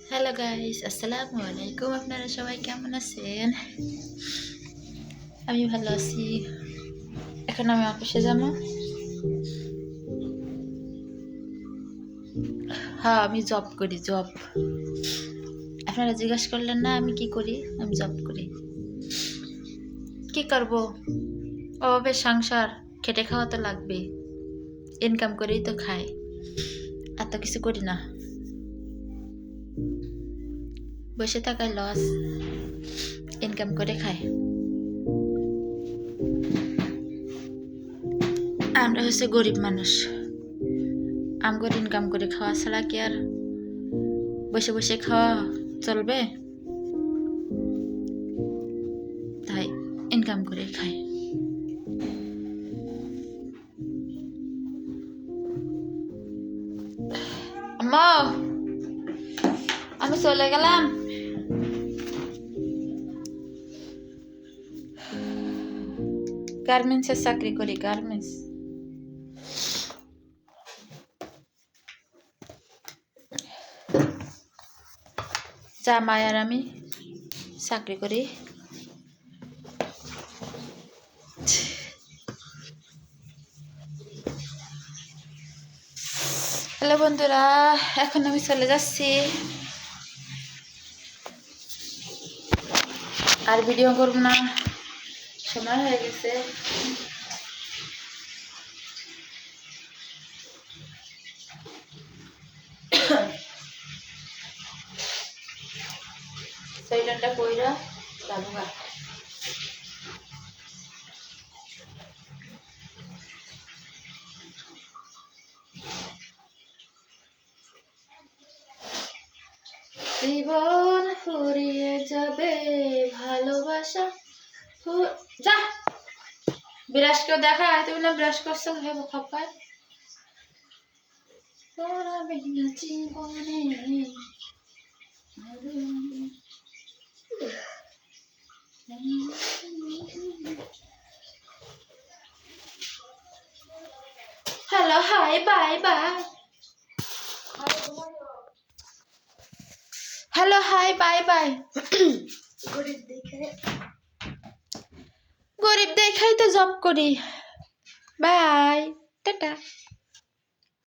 Hello guys, আসসালামু আলাইকুম। আপনারা সবাই কেমন আছেন? আমি ভালো আছি। এখন আমি অফিসে যাবো। হ্যাঁ, আমি জব করি। আপনারা জিজ্ঞাসা করলেন না আমি কি করি? আমি জব করি। কি করব? অভাবে সংসার, খেটে খাওয়া তো লাগবে। ইনকাম করেই তো খাই, আর তো কিছু করি না। বসে থাকায় লস, ইনকাম করে খাই। আমরা হচ্ছে গরিব মানুষ, আমগর ইনকাম করে খাওয়া ছাড়া কি আর বসে বসে খাওয়া চলবে? তাই ইনকাম করে খাই। আম্মা, আমি চলে গেলাম। গার্মেন্টসে চাকরি করি, গার্মেন্টস। জামাই আর আমি চাকরি করি। হ্যালো বন্ধুরা, এখন আমি চলে যাচ্ছি। আর ভিডিও করব না, সময় হয়ে গেছে। সোয়েটারটা কইরা যাবো গা। জীবন ফুরিয়ে যাবে, ভালোবাসা যা। ব্রাশ করে দেখা, তুমি না ব্রাশ করছো? হ্যাঁ, খপায় তোরা বিনা জীবনে। Hello, hi, bye bye. Hello, hi, bye bye. গরিব দেখাই তো জব করি। Bye, tata.